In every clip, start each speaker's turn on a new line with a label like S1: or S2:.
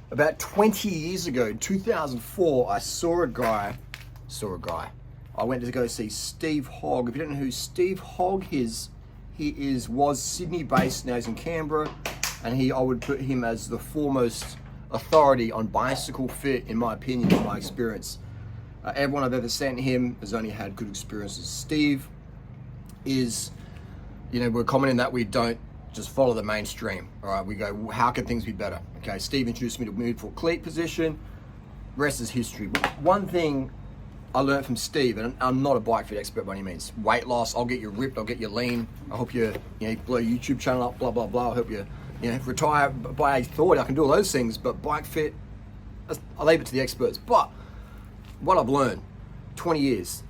S1: About 20 years ago, 2004, I saw a guy. I went to go see Steve Hogg. If you don't know who Steve Hogg is, was Sydney based, now he's in Canberra, and I would put him as the foremost authority on bicycle fit, in my opinion, in my experience. Everyone I've ever sent him has only had good experiences. Steve is, we're commenting that we don't just follow the mainstream. All right, we go, how can things be better? Okay, Steve introduced me to midfoot cleat position. Rest is history. But one thing I learned from Steve, and I'm not a bike fit expert by any means. Weight loss, I'll get you ripped, I'll get you lean. I hope you blow your YouTube channel up, blah, blah, blah. I hope you retire by age 30. I can do all those things, but bike fit, I leave it to the experts. But what I've learned, 20 years,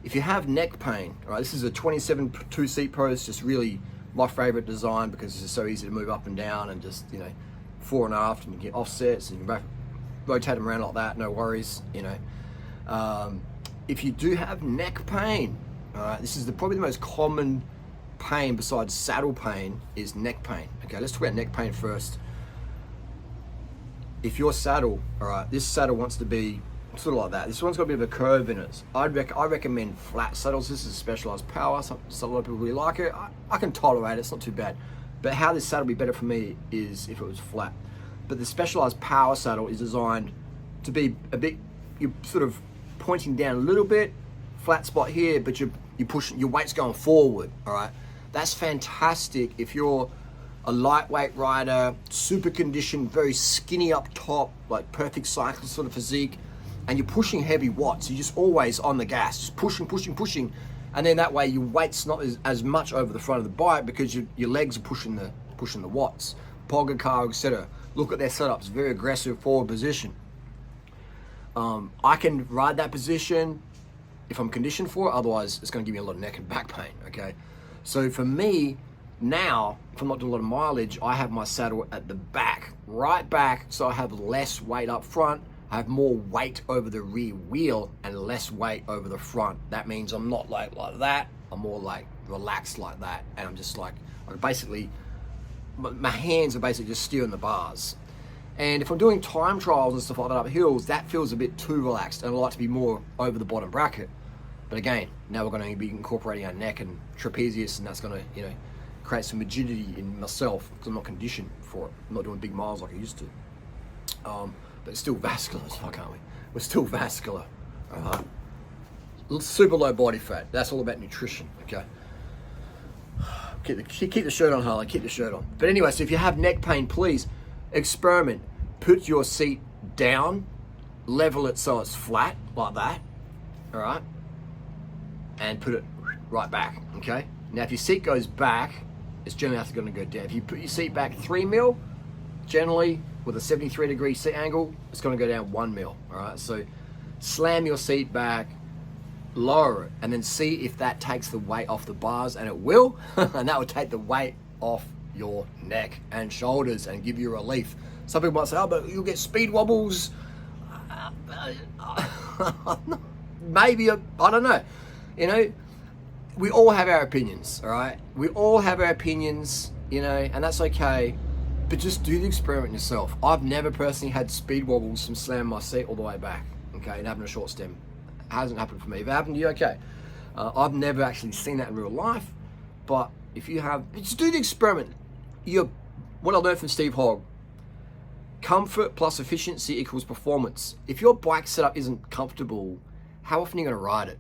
S1: if you have neck pain, all right, this is a 27 two-seat Pro. It's just really my favorite design because it's just so easy to move up and down and just, fore and aft, and you get offsets and you can rotate them around like that, no worries, If you do have neck pain, all right, this is probably the most common pain besides saddle pain is neck pain. Okay, let's talk about neck pain first. If your saddle, all right, this saddle wants to be sort of like that. This one's got a bit of a curve in it. I recommend flat saddles. This is Specialized Power. A lot of people really like it. I can tolerate it. It's not too bad. But how this saddle would be better for me is if it was flat. But the Specialized Power saddle is designed to be a bit, you're sort of pointing down a little bit, flat spot here, but you're pushing, your weight's going forward, all right? That's fantastic if you're a lightweight rider, super conditioned, very skinny up top, like perfect cyclist sort of physique, and you're pushing heavy watts. You're just always on the gas, just pushing. And then that way your weight's not as much over the front of the bike because your legs are pushing the watts. Pogacar, etc. Look at their setups, very aggressive forward position. I can ride that position if I'm conditioned for it, otherwise it's going to give me a lot of neck and back pain, okay? So for me, now, if I'm not doing a lot of mileage, I have my saddle at the back, right back, so I have less weight up front, I have more weight over the rear wheel and less weight over the front. That means I'm not like that, I'm more like relaxed like that, and I'm just like, my hands are basically just steering the bars. And if I'm doing time trials and stuff like that up hills, that feels a bit too relaxed, and I like to be more over the bottom bracket. But again, now we're going to be incorporating our neck and trapezius, and that's going to, create some rigidity in myself because I'm not conditioned for it. I'm not doing big miles like I used to. But it's still vascular as fuck, aren't we? We're still vascular. Super low body fat. That's all about nutrition, okay? Keep the shirt on, Harley. Keep the shirt on. But anyway, so if you have neck pain, please experiment. Put your seat down, level it so it's flat, like that, all right? And put it right back, okay? Now, if your seat goes back, it's generally going to go down. If you put your seat back 3 mil, generally with a 73-degree seat angle, it's going to go down 1 mil, all right? So slam your seat back, lower it, and then see if that takes the weight off the bars, and it will, and that will take the weight off your neck and shoulders and give you relief. Some people might say, oh, but you'll get speed wobbles. Maybe, I don't know. We all have our opinions, all right? We all have our opinions, and that's okay. But just do the experiment yourself. I've never personally had speed wobbles from slamming my seat all the way back, okay, and having a short stem. It hasn't happened for me. If it happened to you, okay. I've never actually seen that in real life, but if you have, just do the experiment. What I learned from Steve Hogg, comfort plus efficiency equals performance. If your bike setup isn't comfortable, how often are you going to ride it?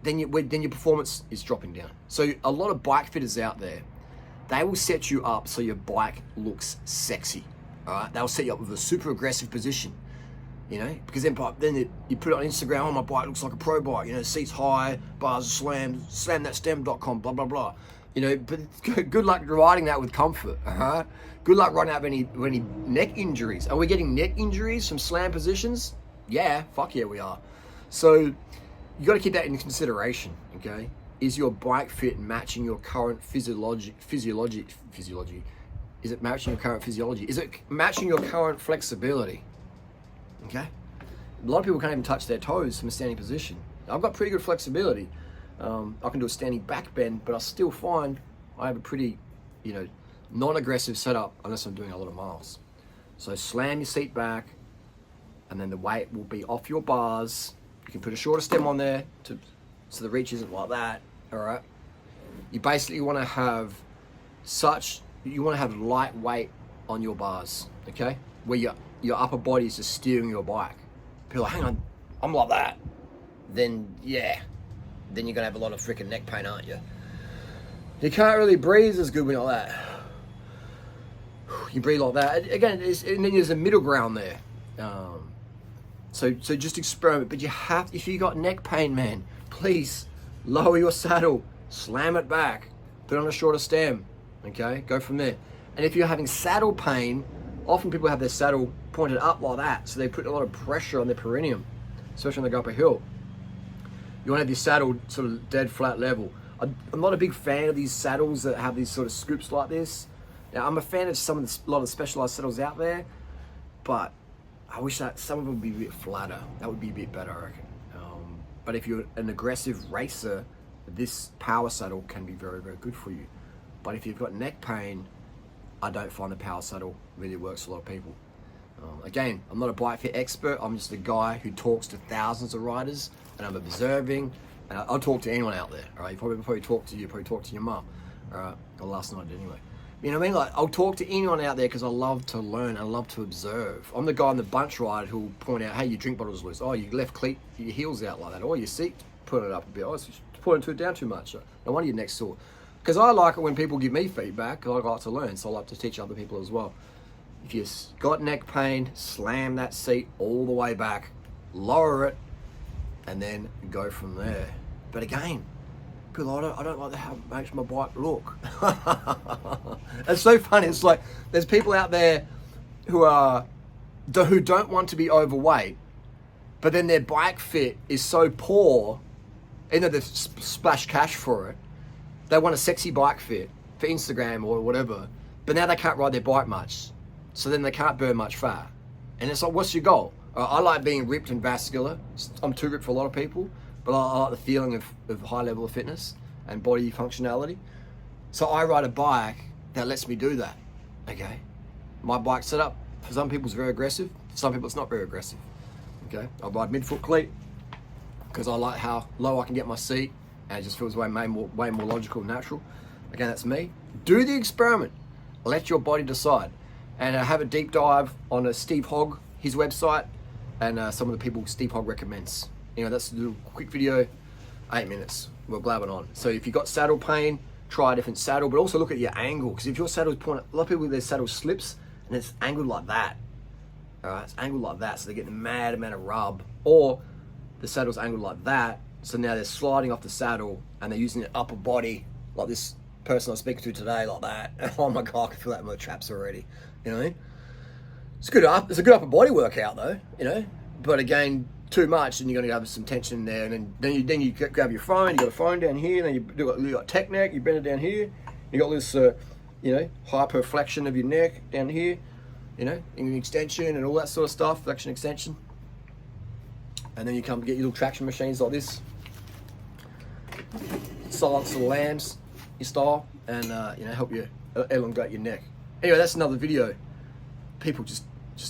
S1: Then your performance is dropping down. So a lot of bike fitters out there, they will set you up so your bike looks sexy. All right, they'll set you up with a super aggressive position. Because then you put it on Instagram. Oh, my bike looks like a pro bike. Seats high, bars are slammed, slamthatstem.com, blah blah blah. But good luck riding that with comfort. Good luck riding out with any neck injuries. Are we getting neck injuries from slam positions? Yeah, fuck yeah, we are. So you got to keep that in consideration, okay? Is your bike fit matching your current physiology? Is it matching your current physiology? Is it matching your current flexibility? Okay? A lot of people can't even touch their toes from a standing position. I've got pretty good flexibility. I can do a standing back bend, but I still find I have a pretty non-aggressive setup unless I'm doing a lot of miles. So slam your seat back, and then the weight will be off your bars. You can put a shorter stem on there so the reach isn't like that. All right. You basically want to have light weight on your bars, okay? Where your upper body is just steering your bike. People are like, hang on, I'm like that. Then you're gonna have a lot of freaking neck pain, aren't you? You can't really breathe as good when you're like that. You breathe like that. Again, and then there's a middle ground there. So just experiment. But if you got neck pain, man, please lower your saddle, slam it back, put on a shorter stem, okay? Go from there. And if you're having saddle pain, often people have their saddle pointed up like that, so they put a lot of pressure on their perineum, especially when they go up a hill. You want to have your saddle sort of dead flat level. I'm not a big fan of these saddles that have these sort of scoops like this. Now, I'm a fan of a lot of the specialized saddles out there, but I wish that some of them would be a bit flatter. That would be a bit better, I reckon. But if you're an aggressive racer, this power saddle can be very, very good for you. But if you've got neck pain, I don't find the power saddle really works for a lot of people. Again, I'm not a bike fit expert. I'm just a guy who talks to thousands of riders, and I'm observing. And I'll talk to anyone out there. All right, probably talk to your mum. All right, or last night anyway. You know what I mean? Like, I'll talk to anyone out there because I love to learn and I love to observe. I'm the guy on the bunch ride who'll point out, hey, your drink bottle's loose. Oh, your left cleat, your heel's out like that. Or your seat, put it up a bit. Oh, it's pointing it down too much. No wonder your neck's sore. Because I like it when people give me feedback. I like to learn, so I like to teach other people as well. If you've got neck pain, slam that seat all the way back, lower it, and then go from there. But again, I don't like how it makes my bike look. It's so funny. It's like there's people out there who don't want to be overweight, but then their bike fit is so poor, even though they've splashed cash for it. They want a sexy bike fit for Instagram or whatever, but now they can't ride their bike much, so then they can't burn much fat. And it's like, what's your goal? I like being ripped and vascular. I'm too ripped for a lot of people, but I like the feeling of high level of fitness and body functionality. So I ride a bike that lets me do that, okay? My bike setup, for some people, is very aggressive. For some people, it's not very aggressive, okay? I ride midfoot cleat because I like how low I can get my seat, and it just feels way more logical and natural. Again, that's me. Do the experiment. Let your body decide. And have a deep dive on Steve Hogg, his website, and some of the people Steve Hogg recommends. That's a little quick video, 8 minutes. We're blabbing on. So if you've got saddle pain, try a different saddle, but also look at your angle. Because if your saddle's pointed, a lot of people, their saddle slips and it's angled like that. All right, it's angled like that, so they get a mad amount of rub. Or the saddle's angled like that, so now they're sliding off the saddle and they're using the upper body, like this person I was speaking to today, like that. Oh my God, I can feel that in my traps already. You know what I mean? It's a good upper body workout though, But again, too much and you're going to have some tension in there, and then you grab your phone, you got a phone down here, and then you got tech neck, you bend it down here, you got this hyperflexion of your neck down here, in extension and all that sort of stuff, flexion extension. And then you come get your little traction machines like this, silence the lambs, your style, and help you elongate your neck. Anyway, that's another video. People just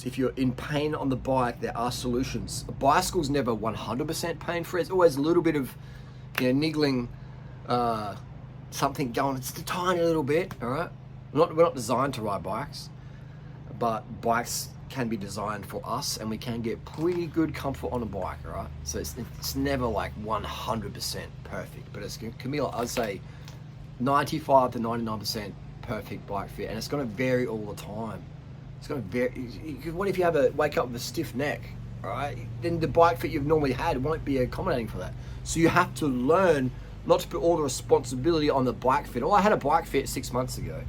S1: if you're in pain on the bike, there are solutions. A bicycle's never 100% pain free. It's always a little bit of niggling, something going. It's a tiny little bit. All right. We're not designed to ride bikes, but bikes can be designed for us, and we can get pretty good comfort on a bike. All right. So it's never like 100% perfect, but it can be like, I'd say 95 to 99% perfect bike fit, and it's going to vary all the time. It's going to vary. What if you wake up with a stiff neck, all right? Then the bike fit you've normally had won't be accommodating for that. So you have to learn not to put all the responsibility on the bike fit. Well, I had a bike fit 6 months ago,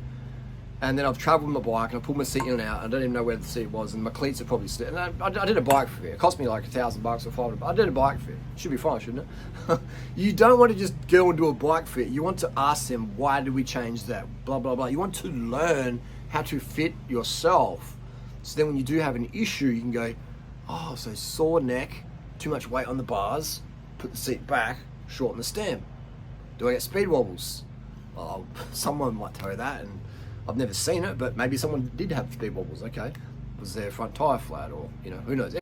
S1: and then I've traveled with my bike, and I pulled my seat in and out, and I don't even know where the seat was, and my cleats are probably stiff. And I did a bike fit. It cost me like $1,000 or $500. I did a bike fit. Should be fine, shouldn't it? You don't want to just go and do a bike fit. You want to ask them, why did we change that? Blah, blah, blah. You want to learn how to fit yourself. So then when you do have an issue, you can go, oh, so sore neck, too much weight on the bars, put the seat back, shorten the stem. Do I get speed wobbles? Well, someone might tell you that, and I've never seen it, but maybe someone did have speed wobbles. Okay, was their front tire flat, or who knows?